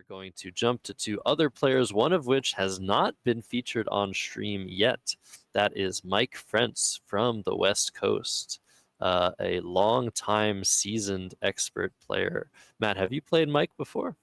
are going to jump to two other players, one of which has not been featured on stream yet. That is Mike Frentz from the West Coast, a long-time seasoned expert player. Matt, have you played Mike before?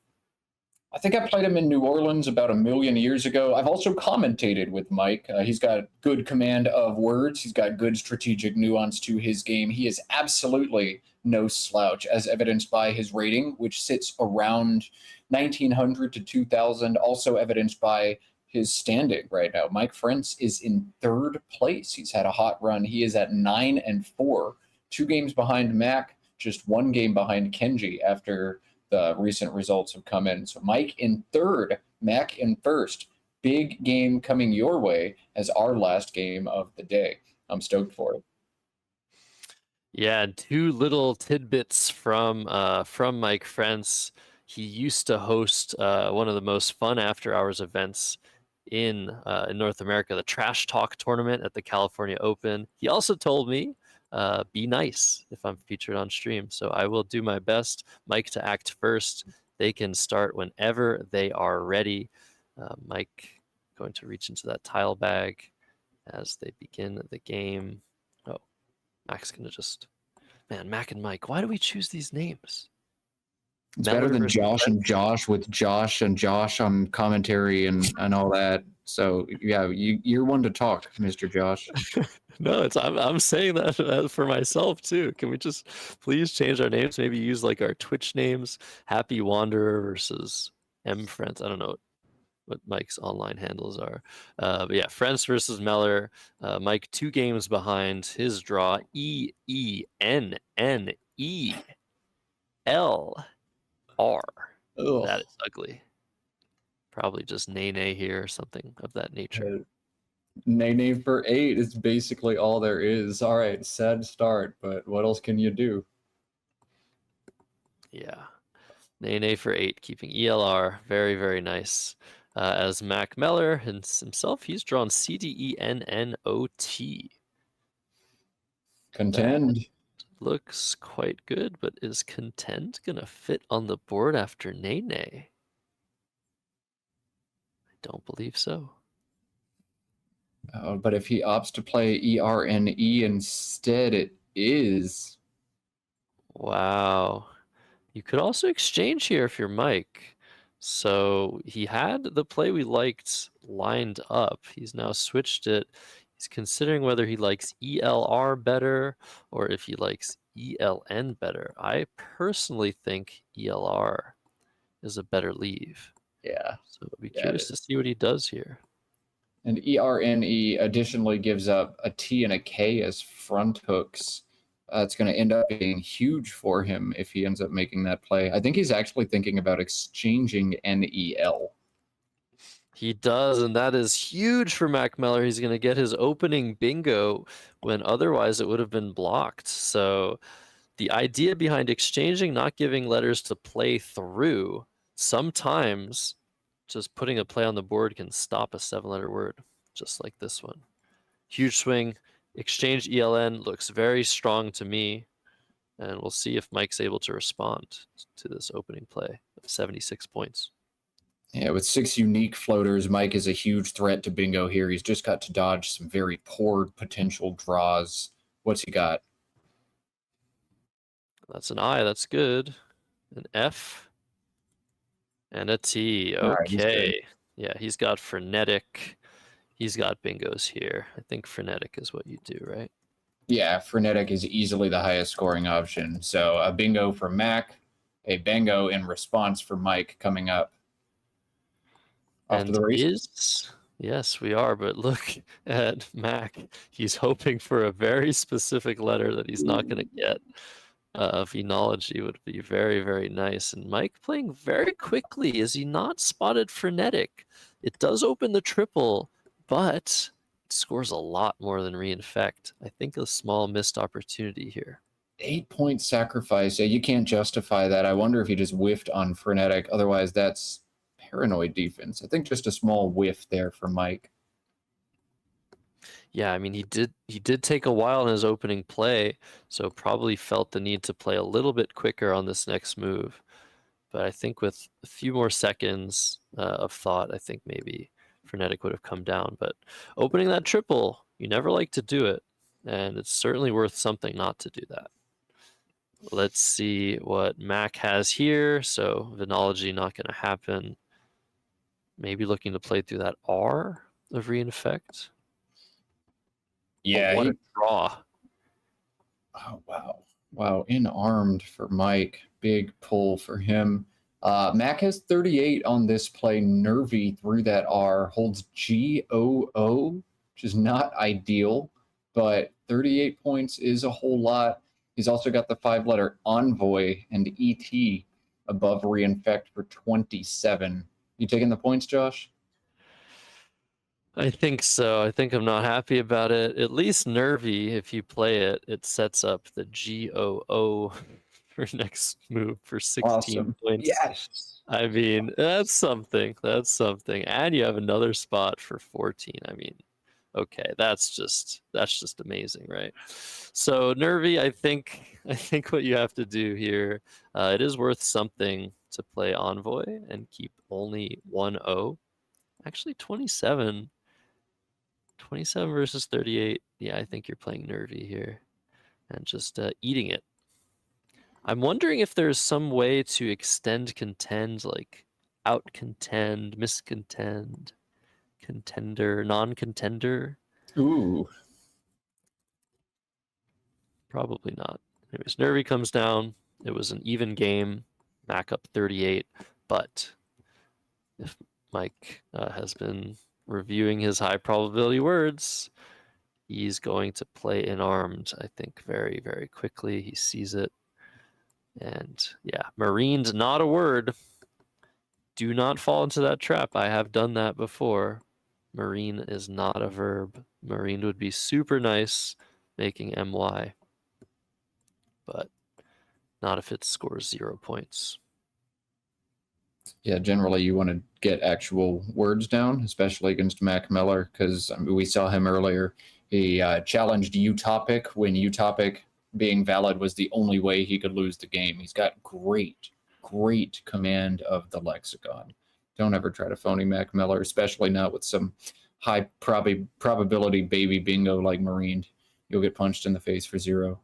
I think I played him in New Orleans about 1,000,000 years ago. I've also commentated with Mike. He's got good command of words. He's got good strategic nuance to his game. He is absolutely no slouch, as evidenced by his rating, which sits around 1,900 to 2,000, also evidenced by his standing right now. Mike Frentz is in third place. He's had a hot run. He is at 9-4, 2 games behind Mack, just 1 game behind Kenji after the recent results have come in. So Mike in third, Mack in first. Big game coming your way as our last game of the day. I'm stoked for it. Yeah, 2 little tidbits from Mike Frentz. He used to host one of the most fun after-hours events in North America, the Trash Talk tournament at the California Open. He also told me, be nice if I'm featured on stream. So I will do my best. Mike to act first. They can start whenever they are ready. Mike going to reach into that tile bag as they begin the game. Oh, Mack's going to just... Man, Mack and Mike, why do we choose these names? It's better than Josh and Josh with Josh and Josh on commentary and all that. So, yeah, you're one to talk, Mr. Josh. No, I'm saying that for myself too. Can we just please change our names? Maybe use like our Twitch names, Happy Wanderer versus M Frentz. I don't know what Mike's online handles are. But yeah, Frentz versus Meller. Mike 2 games behind his draw. EENNELR. That is ugly. Probably just nay here or something of that nature. Nay for 8 is basically all there is. All right, sad start, but what else can you do? Yeah. Nay for 8, keeping ELR. Very, very nice. As Mack Meller himself, he's drawn CDENNOT. Contend. That looks quite good, but is Contend going to fit on the board after Nay? I don't believe so. But if he opts to play ERNE instead, it is. Wow. You could also exchange here if you're Mike. So he had the play we liked lined up. He's now switched it. He's considering whether he likes ELR better or if he likes ELN better. I personally think ELR is a better leave. Yeah. So I'd be curious to see what he does here. And ERNE additionally gives up a T and a K as front hooks. It's going to end up being huge for him if he ends up making that play. I think he's actually thinking about exchanging NEL. He does, and that is huge for Mack Meller. He's going to get his opening bingo when otherwise it would have been blocked. So the idea behind exchanging, not giving letters to play through, sometimes just putting a play on the board can stop a 7-letter word, just like this one. Huge swing. Exchange ELN looks very strong to me, and we'll see if Mike's able to respond to this opening play of 76 points. Yeah, with 6 unique floaters, Mike is a huge threat to bingo here. He's just got to dodge some very poor potential draws. What's he got? That's an I. That's good. An F and a T. Okay. Right, yeah, he's got frenetic. He's got bingos here. I think frenetic is what you do, right? Yeah, frenetic is easily the highest scoring option. So a bingo for Mack, a bango in response for Mike coming up. Off to the races. Yes, we are. But look at Mack. He's hoping for a very specific letter that he's not going to get. Phenology would be very, very nice. And Mike playing very quickly. Is he not spotted frenetic? It does open the triple, but it scores a lot more than reinfect. I think a small missed opportunity here. 8-point sacrifice. Yeah, you can't justify that. I wonder if he just whiffed on frenetic. Otherwise, that's paranoid defense. I think just a small whiff there for Mike. Yeah, I mean, he did take a while in his opening play, so probably felt the need to play a little bit quicker on this next move. But I think with a few more seconds of thought, I think maybe Frenetic would have come down. But opening that triple, you never like to do it. And it's certainly worth something not to do that. Let's see what Mac has here. So Venology not going to happen. Maybe looking to play through that R of Reinfect. Yeah. What a draw. Oh, wow. Wow. Inarmed for Mike. Big pull for him. Mac has 38 on this play. Nervy through that R. Holds GOO, which is not ideal, but 38 points is a whole lot. He's also got the 5-letter Envoy and ET above Reinfect for 27. You taking the points, Josh? I think so. I think I'm not happy about it. At least Nervy, if you play it, it sets up the GOO for next move for 16 Awesome. points. Yes. I mean, that's something. That's something. And you have another spot for 14. I mean, okay, that's just amazing, right? So Nervy, I think what you have to do here, it is worth something to play Envoy and keep only 1-0. Actually, 27 versus 38. Yeah, I think you're playing Nervy here and just eating it. I'm wondering if there's some way to extend contend, like out contend, miscontend, contender, non-contender. Ooh. Probably not. Anyways, Nervy comes down. It was an even game. Mac up 38. But if Mike has been reviewing his high probability words, he's going to play inarmed, I think, very, very quickly. He sees it. And yeah, Marine's not a word. Do not fall into that trap. I have done that before. Marine is not a verb. Marine would be super nice making MY, but not if it scores 0 points. Yeah, generally you want to get actual words down, especially against Mack Meller, because we saw him earlier. He challenged utopic when utopic being valid was the only way he could lose the game. He's got great command of the lexicon. Don't ever try to phony Mack Meller, especially not with some high probability baby bingo like Marine. You'll get punched in the face for 0.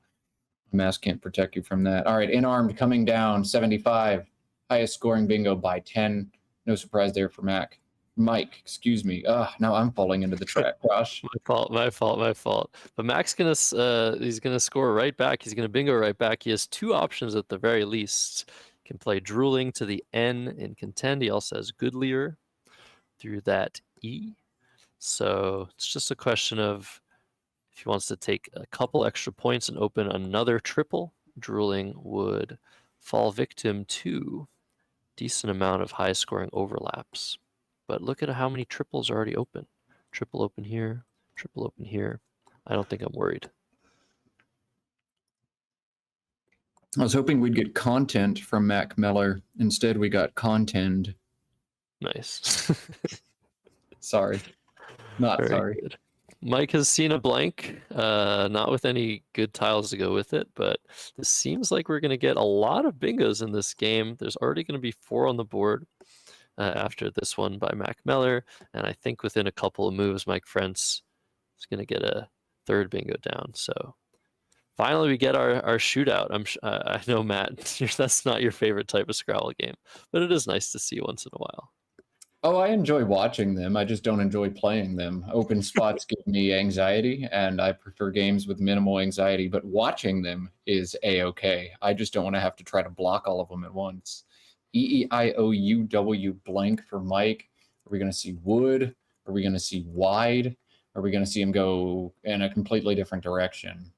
Mask can't protect you from that. All right, inarmed coming down, 75. Highest scoring bingo by 10. No surprise there for Mac. Mike, excuse me. Now I'm falling into the trap, Josh. My fault. But Mac's he's gonna score right back. He's gonna bingo right back. He has 2 options at the very least. He can play drooling to the N in contend. He also has goodlier through that E. So it's just a question of if he wants to take a couple extra points and open another triple, drooling would fall victim to decent amount of high scoring overlaps. But look at how many triples are already open. Triple open here, triple open here. I don't think I'm worried. I was hoping we'd get content from Mack Meller. Instead, we got contend. Nice. Sorry. Not Very sorry. good. Mike has seen a blank, not with any good tiles to go with it, but this seems like we're going to get a lot of bingos in this game. There's already going to be 4 on the board after this one by Mack Meller, and I think within a couple of moves, Mike Frentz is going to get a 3rd bingo down. So finally, we get our shootout. I know, Matt, that's not your favorite type of Scrabble game, but it is nice to see once in a while. Oh, I enjoy watching them. I just don't enjoy playing them. Open spots give me anxiety, and I prefer games with minimal anxiety, but watching them is A-okay. I just don't want to have to try to block all of them at once. EEIOUW blank for Mike. Are we going to see wood? Are we going to see wide? Are we going to see him go in a completely different direction?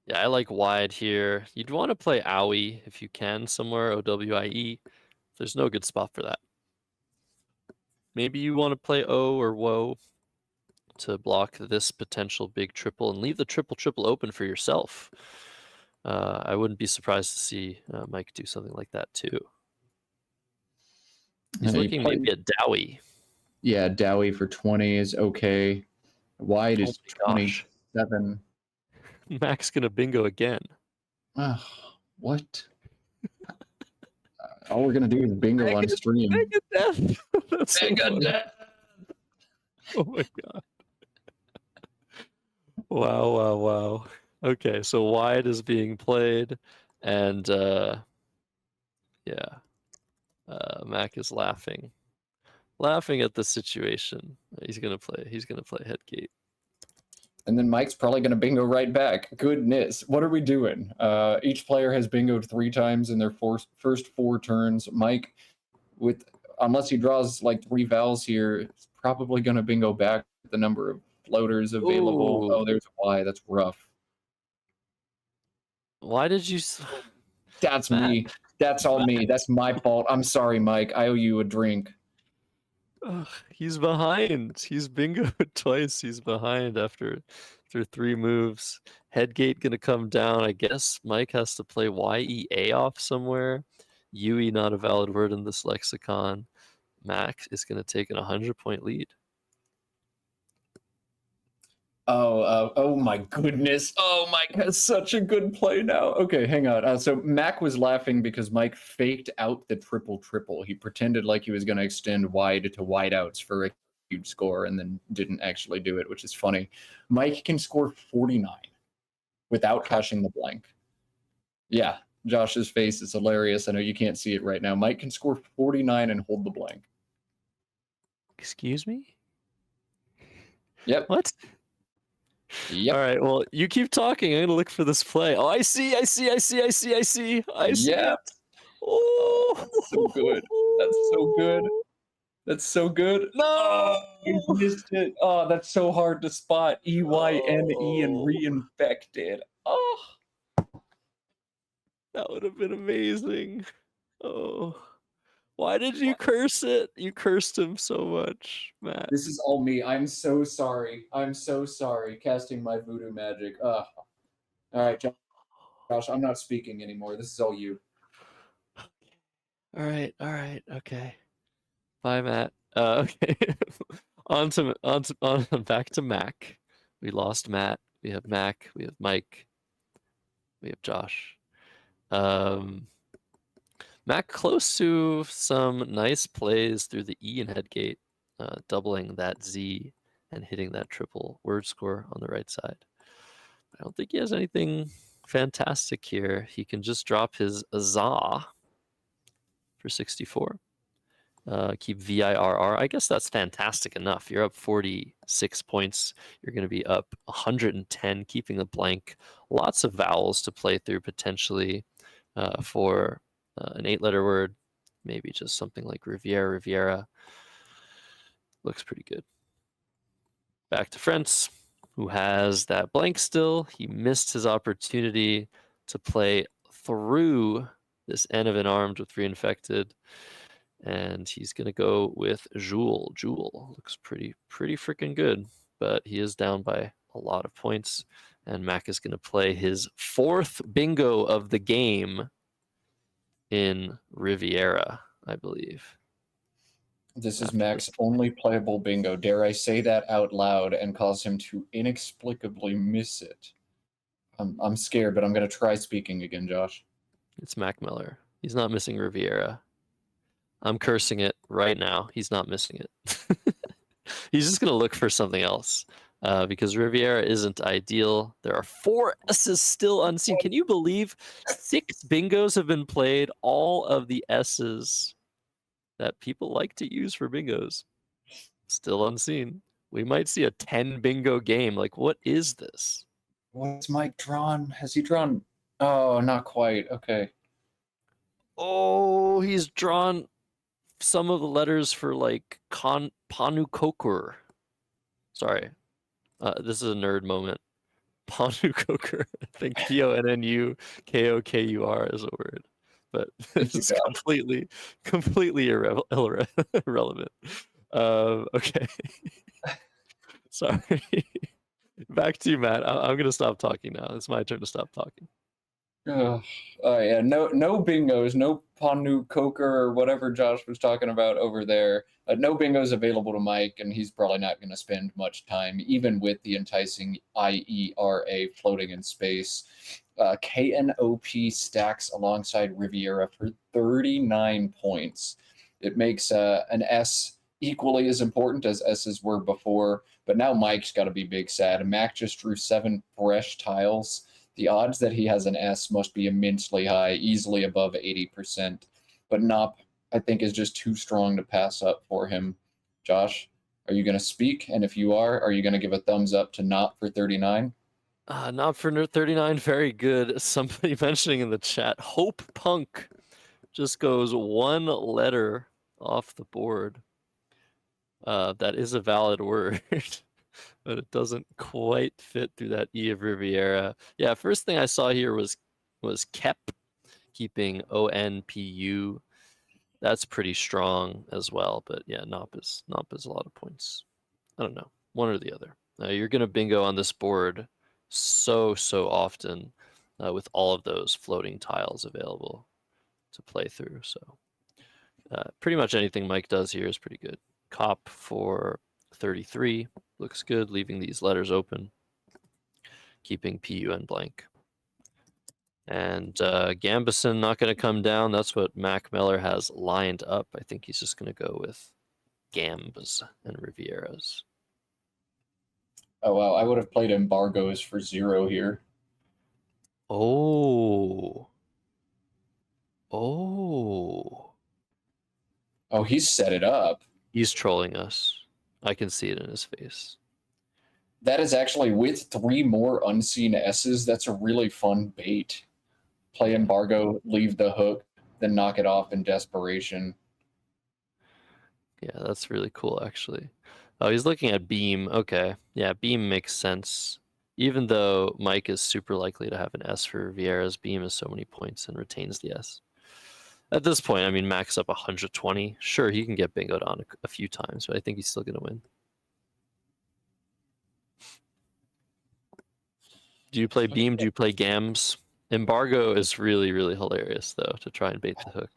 Yeah, I like wide here. You'd want to play Owie if you can somewhere, OWIE. There's no good spot for that. Maybe you want to play O or Woe to block this potential big triple and leave the triple open for yourself. I wouldn't be surprised to see Mike do something like that too. He's looking maybe at Dowie. Yeah, Dowie for 20 is okay. Wide is 27. Mac's gonna bingo again. What? All we're gonna do is bingo on stream. Megadeth. That's so funny. Megadeth. Oh my god. Wow. Okay, so wide is being played, and Mac is laughing at the situation. He's gonna play headgate. And then Mike's probably going to bingo right back. Goodness, what are we doing? Each player has bingoed 3 times in their first 4 turns. Mike, unless he draws like 3 vowels here, is probably going to bingo back the number of floaters available. Ooh. Oh, there's a Y. That's rough. Why did you? That's Matt. me. That's all me. That's my fault. I'm sorry, Mike. I owe you a drink. Ugh, he's behind. He's bingoed twice. He's behind after 3 moves. Headgate gonna come down. I guess Mike has to play YEA off somewhere. UE not a valid word in this lexicon. Mac is gonna take an 100-point lead. Oh my goodness. Oh, Mike has such a good play now. Okay, hang on. So Mac was laughing because Mike faked out the triple. He pretended like he was going to extend wide to wide outs for a huge score and then didn't actually do it, which is funny. Mike can score 49 without cashing the blank. Yeah, Josh's face is hilarious. I know you can't see it right now. Mike can score 49 and hold the blank. Excuse me? Yep. What? Yep. All right, well, you keep talking. I'm gonna look for this play. Oh, I see. I see Yeah. it. Oh, That's so good. That's so good. No, you missed it. Oh, that's so hard to spot. EYNE and reinfected. Oh, that would have been amazing. Oh, why did you curse it? You cursed him so much, Matt. this is all me. I'm so sorry. Casting my voodoo magic. All right, Josh, I'm not speaking anymore. This is all you. All right, okay. Bye, Matt. Okay. on back to Mac. We lost Matt. We have Mac. We have Mike. We have Josh. Mac close to some nice plays through the E and headgate, doubling that Z and hitting that triple word score on the right side. I don't think he has anything fantastic here. He can just drop his za for 64. Keep VIRR. I guess that's fantastic enough. You're up 46 points. You're going to be up 110, keeping the blank. Lots of vowels to play through potentially for an 8-letter word. Maybe just something like Riviera. Looks pretty good. Back to Frentz, who has that blank still. He missed his opportunity to play through this N of an armed with reinfected. And he's going to go with Jewel. Jewel looks pretty freaking good, but he is down by a lot of points. And Mac is going to play his 4th bingo of the game in Riviera, I believe. This is Mac's only playable bingo. Dare I say that out loud and cause him to inexplicably miss it? I'm scared, but I'm going to try speaking again, Josh. It's Mack Meller. He's not missing Riviera. I'm cursing it right now. He's not missing it. He's just going to look for something else because Riviera isn't ideal. There are 4 S's still unseen. Can you believe 6 bingos have been played? All of the S's that people like to use for bingos still unseen. We might see a 10 bingo game. Like, what is this? What's Mike drawn? Has he drawn? Oh, not quite. Okay. Oh, he's drawn some of the letters for like Panukokur. Sorry. This is a nerd moment. Panukokur. I think Ponnukokur is a word. But it's completely irrelevant. Okay. Sorry. Back to you, Matt. I'm going to stop talking now. It's my turn to stop talking. Oh yeah, no bingos, no Ponu Coker or whatever Josh was talking about over there. No bingos available to Mike, and he's probably not going to spend much time, even with the enticing IERA floating in space. KNOP stacks alongside Riviera for 39 points. It makes an S equally as important as S's were before, but now Mike's got to be big sad. Mac just drew 7 fresh tiles. The odds that he has an S must be immensely high, easily above 80%. But Nop, I think, is just too strong to pass up for him. Josh, are you going to speak? And if you are you going to give a thumbs up to Nop for 39? Not for 39, very good. Somebody mentioning in the chat, Hope Punk just goes one letter off the board. That is a valid word, but it doesn't quite fit through that E of Riviera. Yeah, first thing I saw here was Kep, keeping ONPU. That's pretty strong as well, but yeah, Nop is a lot of points. I don't know, one or the other. You're gonna bingo on this board so often with all of those floating tiles available to play through. So pretty much anything Mike does here is pretty good. Cop for 33 looks good, leaving these letters open, keeping PUN blank. And Gambison not going to come down. That's what Mack Meller has lined up. I think he's just going to go with Gambs and Rivieras. Oh, wow. I would have played embargoes for 0 here. Oh, he's set it up. He's trolling us. I can see it in his face. That is actually with 3 more unseen S's. That's a really fun bait. Play embargo, leave the hook, then knock it off in desperation. Yeah, that's really cool, actually. Oh, he's looking at Beam. Okay. Yeah, Beam makes sense. Even though Mike is super likely to have an S for Vieira's, Beam is so many points and retains the S. At this point, I mean, Mac's up 120. Sure, he can get bingoed on a few times, but I think he's still going to win. Do you play Beam? Do you play Gams? Embargo is really hilarious, though, to try and bait the hook.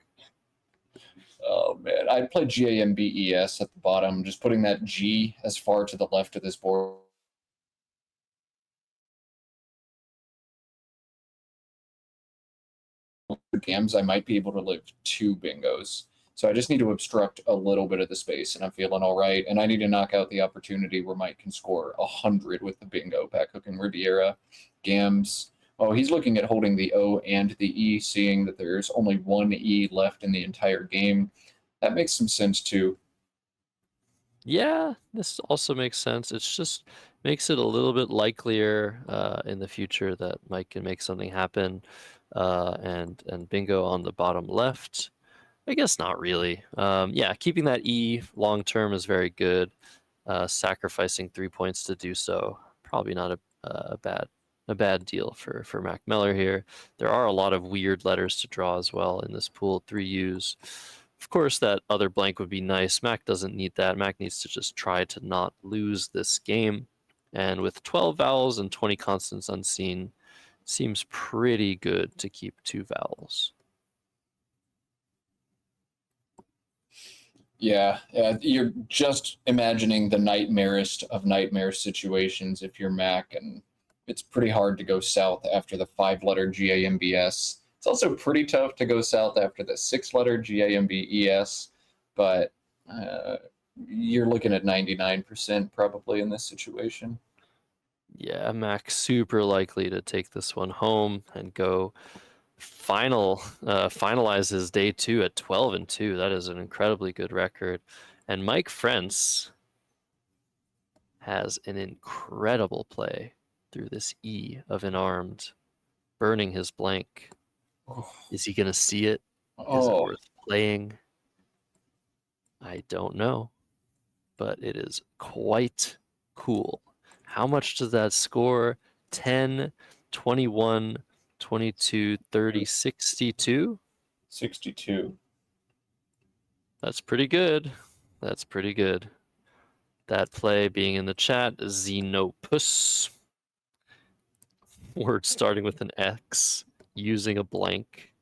Oh, man. I'd play GAMBES at the bottom, just putting that G as far to the left of this board. Gams, I might be able to live 2 bingos. So I just need to obstruct a little bit of the space, and I'm feeling all right. And I need to knock out the opportunity where Mike can score 100 with the bingo, back hooking Riviera. Gams, oh, he's looking at holding the O and the E, seeing that there's only 1 E left in the entire game. That makes some sense, too. Yeah, this also makes sense. It's just makes it a little bit likelier in the future that Mike can make something happen. And bingo on the bottom left. I guess not really. Yeah, keeping that E long term is very good. Sacrificing 3 points to do so, probably not a bad deal for Mack Meller here. There are a lot of weird letters to draw as well in this pool, 3 U's. Of course, that other blank would be nice. Mac doesn't need that. Mac needs to just try to not lose this game. And with 12 vowels and 20 consonants unseen, seems pretty good to keep 2 vowels. Yeah, you're just imagining the nightmarest of nightmare situations if you're Mac, and it's pretty hard to go south after the 5-letter GAMBS. It's also pretty tough to go south after the 6-letter GAMBES, but you're looking at 99% probably in this situation. Yeah, Mac super likely to take this one home and go finalize his day 2 at 12-2. That is an incredibly good record. And Mike Frentz has an incredible play through this E of Inarmed, burning his blank. Oh. Is he going to see it? Is it worth playing? I don't know, but it is quite cool. How much does that score? 10, 21, 22, 30, 62? 62. That's pretty good. That's pretty good. That play being in the chat, Xenopus. Word starting with an X. using a blank.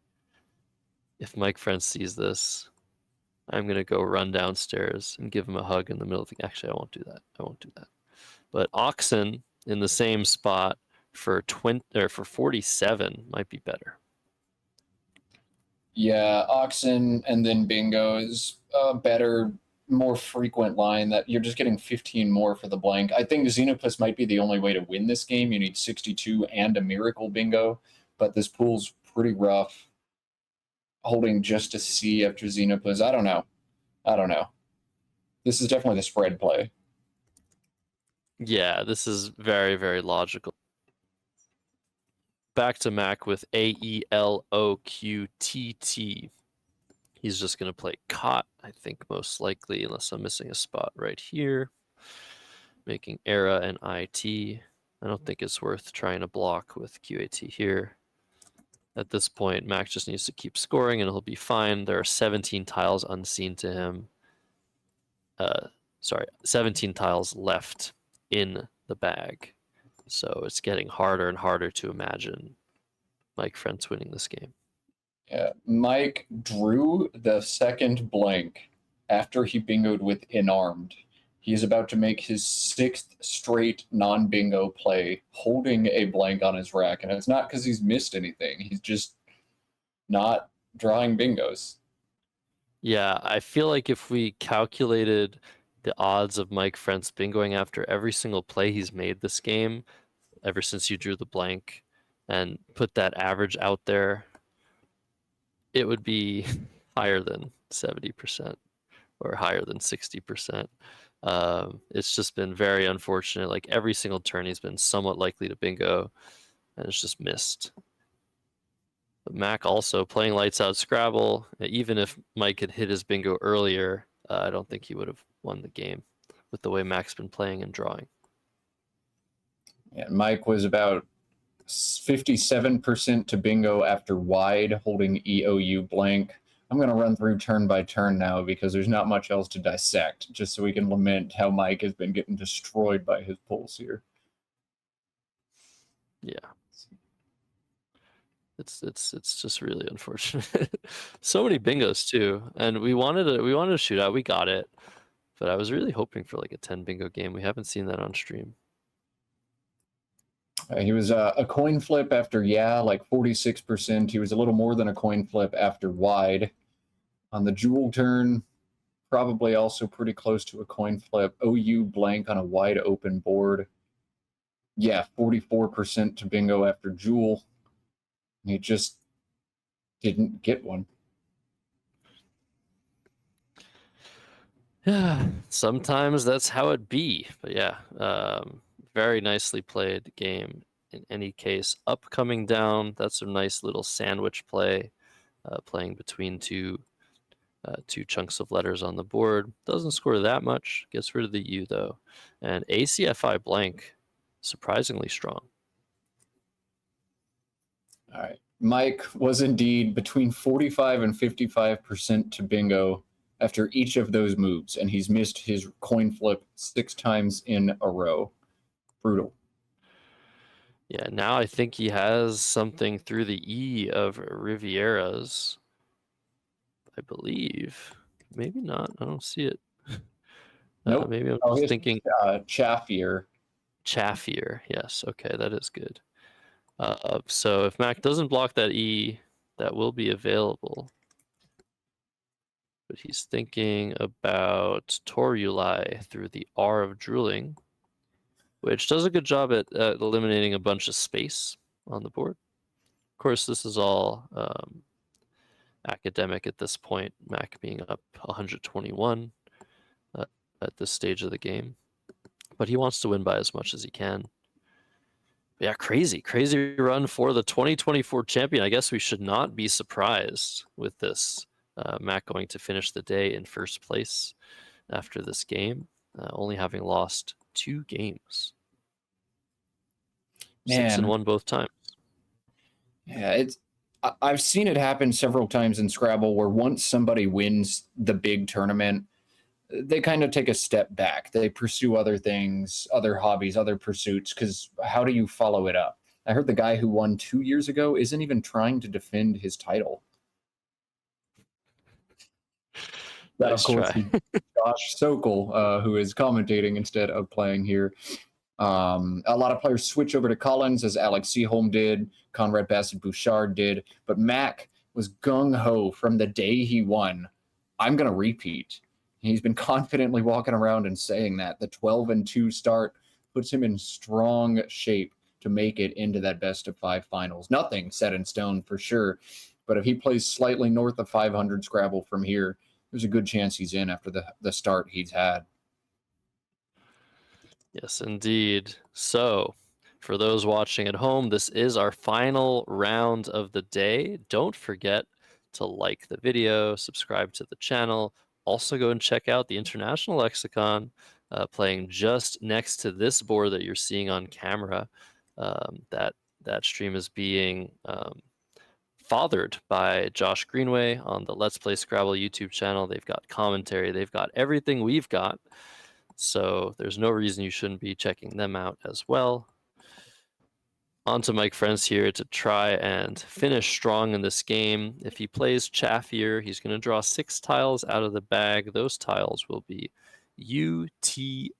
If Mike Frentz sees this, I'm going to go run downstairs and give him a hug in the middle of the... Actually, I won't do that. But Oxen in the same spot for 47 might be better. Yeah, Oxen and then Bingo is a better, more frequent line that you're just getting 15 more for the blank. I think Xenopus might be the only way to win this game. You need 62 and a Miracle Bingo, but this pool's pretty rough. Holding just a C after Xenopus. I don't know. This is definitely the spread play. Yeah, this is very, very logical. Back to Mack with AELOQTT. He's just going to play Cot, I think, most likely, unless I'm missing a spot right here. Making Era and IT. I don't think it's worth trying to block with QAT here. At this point, Mack just needs to keep scoring and he'll be fine. There are 17 tiles unseen to him. 17 tiles left in the bag. So it's getting harder and harder to imagine Mike Frentz winning this game. Yeah, Mike drew the second blank after he bingoed with Inarmed. He is about to make his 6th straight non-bingo play, holding a blank on his rack. And it's not because he's missed anything. He's just not drawing bingos. Yeah, I feel like if we calculated the odds of Mike Frentz bingoing after every single play he's made this game, ever since you drew the blank, and put that average out there, it would be higher than 70% or higher than 60%. It's just been very unfortunate. Like every single turn he's been somewhat likely to bingo and it's just missed. But Mack also playing lights out Scrabble. Even if Mike had hit his bingo earlier, I don't think he would have won the game with the way Mack's been playing and drawing. Yeah, Mike was about 57% to bingo after wide, holding EOU blank. I'm going to run through turn by turn now because there's not much else to dissect, just so we can lament how Mike has been getting destroyed by his pulls here. Yeah. It's just really unfortunate. So many bingos too, and we wanted a shootout. We got it, but I was really hoping for like a 10 bingo game. We haven't seen that on stream. He was a coin flip after like 46%. He was a little more than a coin flip after wide. On the jewel turn, probably also pretty close to a coin flip. OU blank on a wide open board. Yeah, 44% to bingo after jewel. He just didn't get one. Yeah, sometimes that's how it be. But yeah, very nicely played game in any case. Up, coming down, that's a nice little sandwich play, playing between two chunks of letters on the board. Doesn't score that much, gets rid of the U though. And ACFI blank, surprisingly strong. All right. Mike was indeed between 45 and 55% to bingo after each of those moves, and he's missed his coin flip 6 times in a row. Brutal. Yeah, now I think he has something through the E of Riviera's, I believe. Maybe not. I don't see it. Nope. Maybe I'm just thinking Chaffier. Chaffier. Yes. Okay, that is good. So if Mack doesn't block that E, that will be available. But he's thinking about Toruli through the R of drooling, which does a good job at eliminating a bunch of space on the board. Of course, this is all academic at this point, Mack being up 121 at this stage of the game. But he wants to win by as much as he can. But yeah, crazy run for the 2024 champion. I guess we should not be surprised with this. Mack going to finish the day in first place after this game, only having lost 2 games. Man. 6-1 both times. Yeah, I've seen it happen several times in Scrabble where once somebody wins the big tournament, they kind of take a step back. They pursue other things, other hobbies, other pursuits, because how do you follow it up? I heard the guy who won 2 years ago isn't even trying to defend his title. That, of Nice course, try. is Josh Sokol, who is commentating instead of playing here. A lot of players switch over to Collins, as Alex Seaholm did, Conrad Bassett-Bouchard did, but Mack was gung-ho from the day he won. I'm going to repeat. He's been confidently walking around and saying that. The 12-2 start puts him in strong shape to make it into that best-of-5 finals. Nothing set in stone for sure, but if he plays slightly north of 500 Scrabble from here, there's a good chance he's in after the start he's had. Yes, indeed. So, for those watching at home, this is our final round of the day. Don't forget to like the video, subscribe to the channel. Also, go and check out the International Lexicon, playing just next to this board that you're seeing on camera. That stream is being fathered by Josh Greenway on the Let's Play Scrabble YouTube channel. They've got commentary, they've got everything we've got. So there's no reason you shouldn't be checking them out as well. On to Mike Frentz here to try and finish strong in this game. If he plays Chaffier, he's going to draw 6 tiles out of the bag. Those tiles will be UTSO.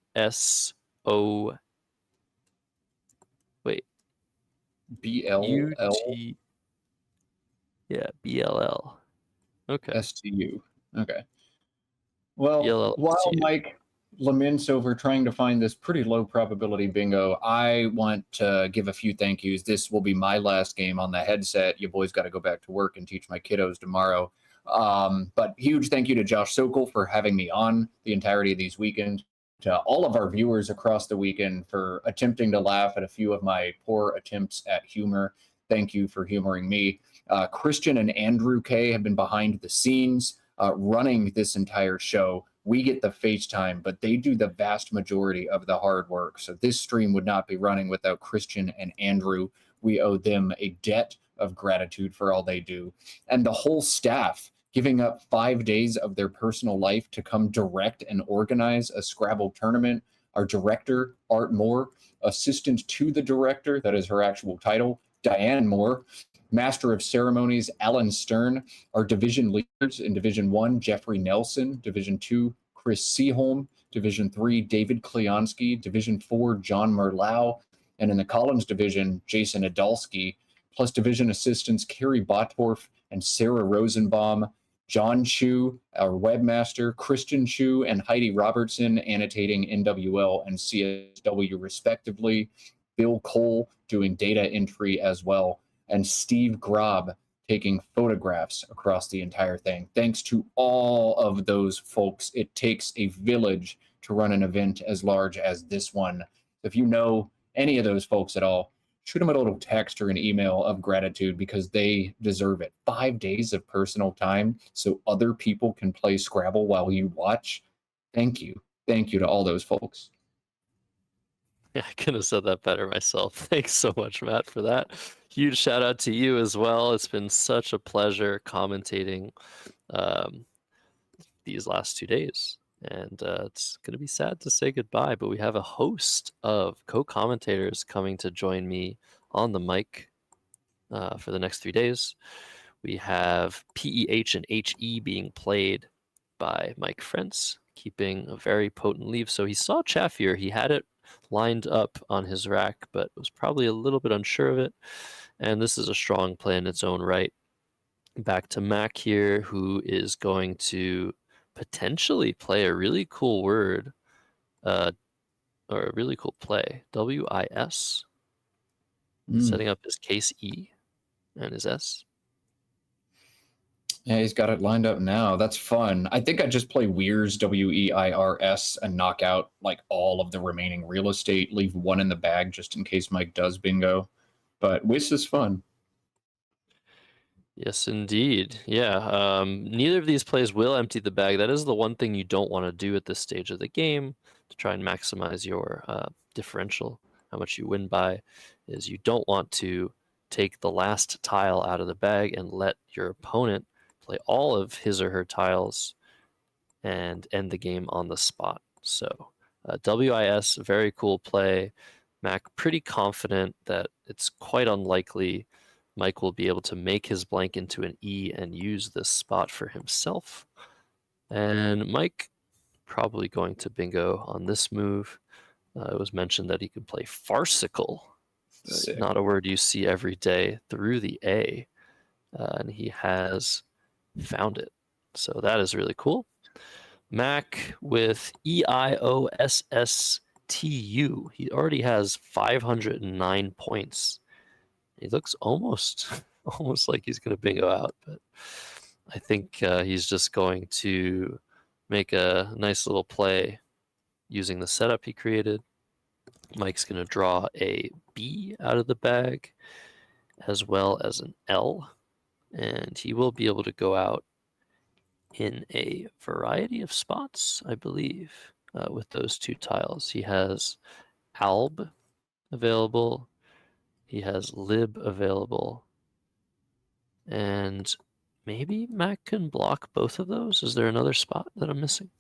Wait. BLL? Yeah, BLL. Okay. STU. Okay. Well, BLL, while STU. Mike laments over trying to find this pretty low probability bingo, I want to give a few thank yous. This will be my last game on the headset. You boys got to go back to work and teach my kiddos tomorrow. But huge thank you to Josh Sokol for having me on the entirety of these weekends. To all of our viewers across the weekend for attempting to laugh at a few of my poor attempts at humor. Thank you for humoring me. Christian and Andrew K have been behind the scenes running this entire show. We get the FaceTime, but they do the vast majority of the hard work. So this stream would not be running without Christian and Andrew. We owe them a debt of gratitude for all they do. And the whole staff giving up 5 days of their personal life to come direct and organize a Scrabble tournament. Our director, Art Moore, assistant to the director, that is her actual title, Diane Moore, Master of Ceremonies, Alan Stern, our division leaders in Division 1, Jeffrey Nelson, Division 2, Chris Seaholm, Division 3, David Kleonsky, Division 4, John Merlau, and in the Collins division, Jason Adolsky, plus division assistants Carrie Botworth and Sarah Rosenbaum, John Chu, our webmaster, Christian Chu, and Heidi Robertson, annotating NWL and CSW respectively, Bill Cole doing data entry as well, and Steve Grob taking photographs across the entire thing. Thanks to all of those folks. It takes a village to run an event as large as this one. If you know any of those folks at all, shoot them a little text or an email of gratitude because they deserve it. 5 days of personal time so other people can play Scrabble while you watch. Thank you. Thank you to all those folks. Yeah, I couldn't have said that better myself. Thanks so much, Matt, for that. Huge shout out to you as well. It's been such a pleasure commentating these last 2 days. And it's going to be sad to say goodbye, but we have a host of co-commentators coming to join me on the mic for the next 3 days. We have PEH and HE being played by Mike Frentz, keeping a very potent leave. So he saw Chaffier. He had it lined up on his rack, but was probably a little bit unsure of it. And this is a strong play in its own right. Back to Mack here, who is going to potentially play a really cool word, or a really cool play, WIS, setting up his case E and his S. Yeah, he's got it lined up now. That's fun. I think I'd just play Weirs, WEIRS, and knock out like all of the remaining real estate, leave one in the bag just in case Mike does bingo. But WIS is fun. Yes, indeed. Yeah, neither of these plays will empty the bag. That is the one thing you don't want to do at this stage of the game to try and maximize your differential, how much you win by, is you don't want to take the last tile out of the bag and let your opponent play all of his or her tiles and end the game on the spot. So WIS, very cool play. Mack pretty confident that it's quite unlikely Mike will be able to make his blank into an E and use this spot for himself. And Mike probably going to bingo on this move. It was mentioned that he could play farcical. Sick. Not a word you see every day through the A. And he has found it. So that is really cool. Mack with EIOSSTU. He already has 509 points. He looks almost like he's going to bingo out, but I think he's just going to make a nice little play using the setup he created. Mike's going to draw a B out of the bag as well as an L, and he will be able to go out in a variety of spots, I believe, with those two tiles. He has alb available, he has lib available, and maybe Mac can block both of those. Is there another spot that I'm missing?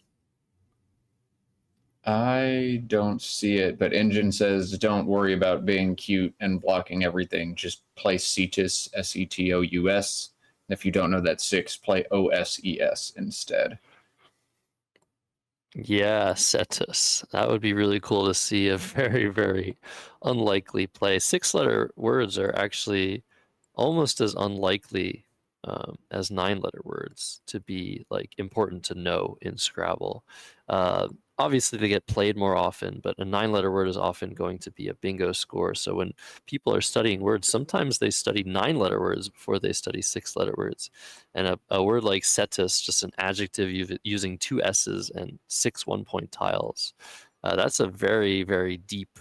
I don't see it, but Engine says don't worry about being cute and blocking everything. Just play Cetus, Setous. And if you don't know that 6, play OSES instead. Yeah, Cetus. That would be really cool to see a very, very unlikely play. 6-letter words are actually almost as unlikely as 9-letter words to be like important to know in Scrabble. Obviously, they get played more often, but a 9-letter word is often going to be a bingo score. So when people are studying words, sometimes they study 9-letter words before they study 6-letter words. And a word like cetus, just an adjective using 2 S's and 6 1-point tiles, that's a very, very deep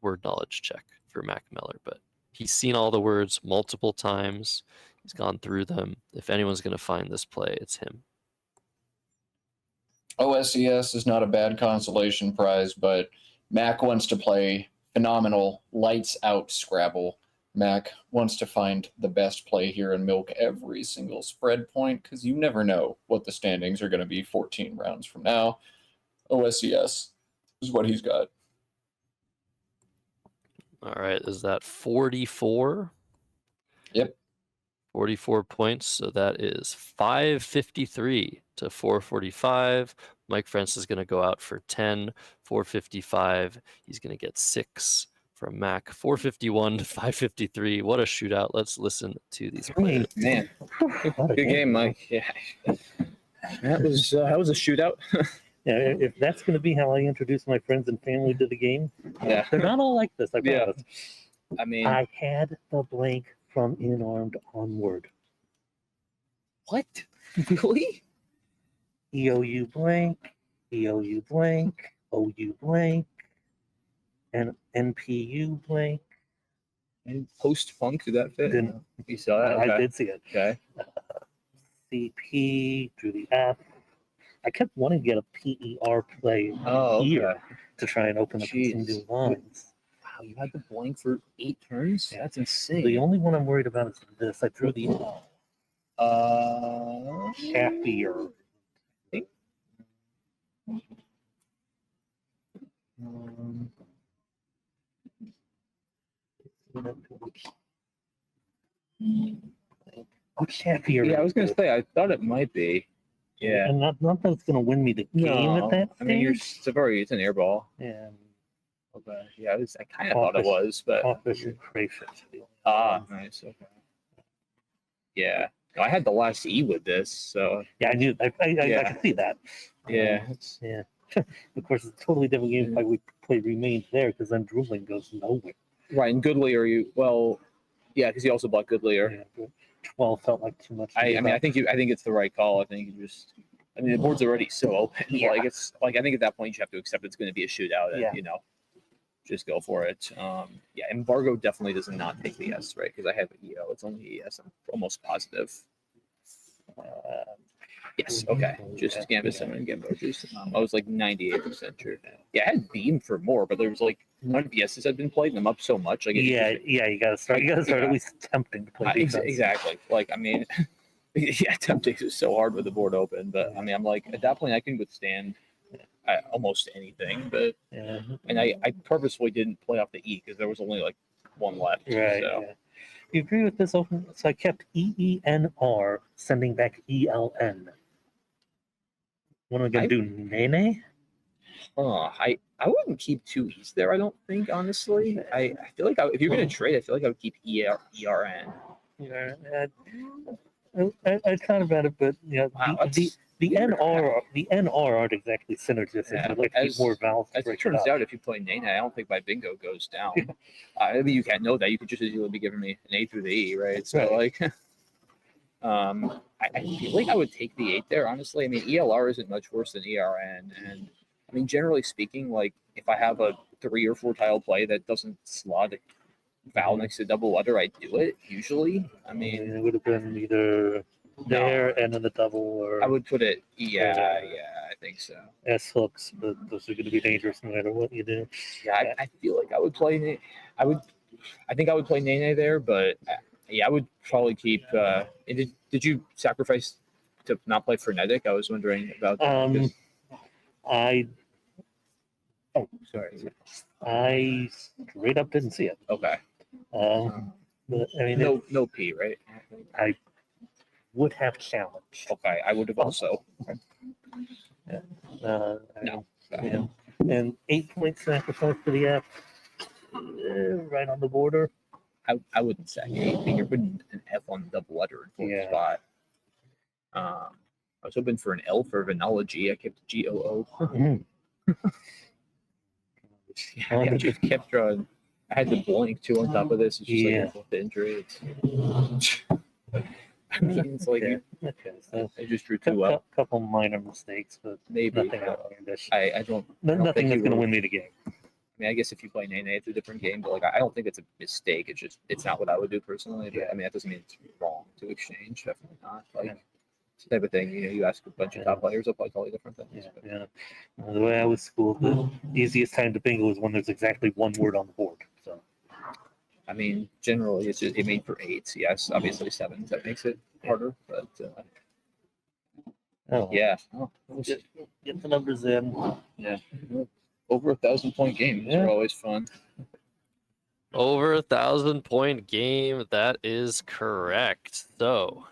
word knowledge check for Mack Meller. But he's seen all the words multiple times. He's gone through them. If anyone's going to find this play, it's him. OSES is not a bad consolation prize, but Mac wants to play phenomenal, lights out Scrabble. Mac wants to find the best play here and milk every single spread point because you never know what the standings are going to be 14 rounds from now. OSES is what he's got. All right, is that 44? Yep. 44 points, so that is 553 to 445. Mike Frentz is going to go out for 10, 455. He's going to get 6 from Mac. 451 to 553. What a shootout. Let's listen to these players. Man, good game, Mike. Yeah, that was a shootout. Yeah, if that's going to be how I introduce my friends and family to the game, Yeah, they're not all like this. I Yeah. promise. I mean, I had the blank from inarmed onward. what? Really? EOU blank, EOU blank, OU blank, and NPU blank. And post-punk, did that fit? Didn't. You saw that? Okay. I did see it. Okay. CP, drew the F. I kept wanting to get a PER play Oh, okay. here to try and open up some Jeez. new lines. Wow, you had the blank for 8 turns? Yeah. That's insane. The only one I'm worried about is this. I drew the happier. Which happier? Yeah, I was gonna say I thought it might be. Yeah. And not that it's going to win me the game at that I mean, stage. it's an air ball. And Okay. Yeah, I kind of thought it was, but crawfish and crayfish. nice. Okay. Yeah, I had the last E with this, so Yeah, I knew. I Yeah. could see that. yeah. It's, Yeah. Of course, it's a totally different game if I would play remains there because then drooling goes nowhere. right, and Goodlier, yeah, because you also bought Goodlier. Yeah, but 12 felt like too much. to I give mean, up. I think it's the right call. I think you just, I mean, the board's already so open. Yeah. Like it's like I think at that point you have to accept it's going to be a shootout, and Yeah. just go for it. Yeah, embargo definitely does not take the S, right? Because I have EO, it's only ES. I'm almost positive. Yes, okay. Just Gambit Summon and Gambit. I was like 98% sure. Yeah, I had Beam for more, but there was like none of the S's had been played, and I'm up so much. Like You got to start. You got to start Yeah. at least attempting to play defense. exactly. Like I mean, yeah, tempting is so hard with the board open, but I mean, I'm like at that point I can withstand almost anything. But Yeah. and I purposefully didn't play off the E because there was only like one left. Right. So. Yeah. You agree with this? So I kept EENR, sending back ELN. What am I gonna do? Nene? I wouldn't keep two E's there. I don't think, honestly. I feel like if you're gonna trade, I feel like I would keep ERN. Yeah. I thought about it, but Wow, the weird. NR aren't exactly synergistic. Yeah, I'd like to keep more vowels. As it turns out, if you play Nene, I don't think my bingo goes down. I mean, you can't know that. You could just as easily be giving me an A through the E, right? So Right. like, I feel like I would take the 8 there. Honestly, I mean, ELR isn't much worse than ERN, and I mean, generally speaking, like if I have a 3 or 4 tile play that doesn't slot a vowel next to double letter, I do it usually. I mean, it would have been either there and then the double, or I would put it. Yeah, I think so. S hooks, but those are going to be dangerous no matter what you do. Yeah, I feel like I would play. I think I would play Nene there, but yeah, I would probably keep. Did you sacrifice to not play Frenetic? I was wondering about that. 'Cause- Oh, sorry. I straight up didn't see it. Okay. But I mean, No P, right? I would have challenged. Okay, I would have also. No. Yeah. And 8-point sacrifice for the F, right on the border. I wouldn't sack 8. You're putting an F on the double letter in 4th spot. I was hoping for an L for Venology. I kept GOO. Yeah, I just kept drawing. I had the blank too on top of this. It's just like the injury. I mean, it's like So I just drew 2 up. Couple minor mistakes, but Maybe. nothing outlandish. I don't. Nothing that's going to win me the game. I mean, I guess if you play Nene, it's a different game, but like I don't think it's a mistake. It's not what I would do personally. But I mean, that doesn't mean it's wrong to exchange. Definitely not. Like it's the type of thing. You ask a bunch of top players, they'll play totally different things. Yeah. The way I was schooled, the easiest time to bingo is when there's exactly one word on the board. So. I mean, generally, it's just it made for 8s. Yes, obviously 7s. That makes it harder, but yeah. Get the numbers in. Yeah. Over 1,000-point games are always fun. Over 1,000-point game. That is correct. So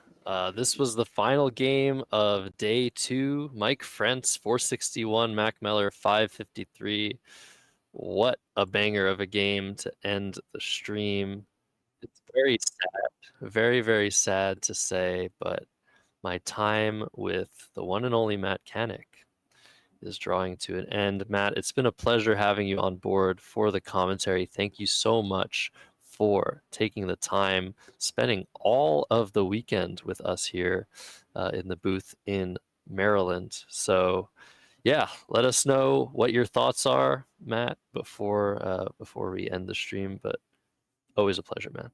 this was the final game of day 2. Mike Frentz 461, Mack Meller 553. What a banger of a game to end the stream. It's very sad, very, very sad to say, but my time with the one and only Matt Canik is drawing to an end. Matt, it's been a pleasure having you on board for the commentary. Thank you so much for taking the time, spending all of the weekend with us here in the booth in Maryland. So yeah, let us know what your thoughts are, Matt, before we end the stream. But always a pleasure, man.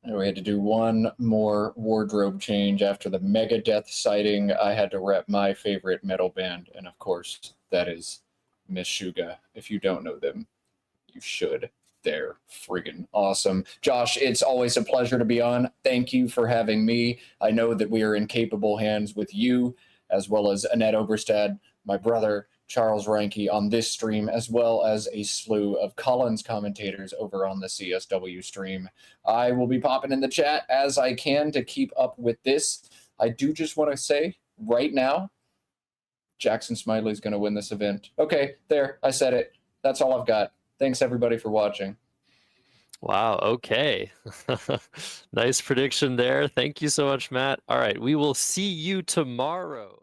And we had to do one more wardrobe change after the Megadeth sighting. I had to rep my favorite metal band, and of course, that is Miss Shuga. If you don't know them, you should. They're friggin' awesome. Josh, it's always a pleasure to be on. Thank you for having me. I know that we are in capable hands with you, as well as Annette Oberstad, my brother, Charles Reinke, on this stream, as well as a slew of Collins commentators over on the CSW stream. I will be popping in the chat as I can to keep up with this. I do just want to say right now, Jackson Smiley's going to win this event. Okay, there, I said it. That's all I've got. Thanks, everybody, for watching. Wow, okay. Nice prediction there. Thank you so much, Matt. All right, we will see you tomorrow.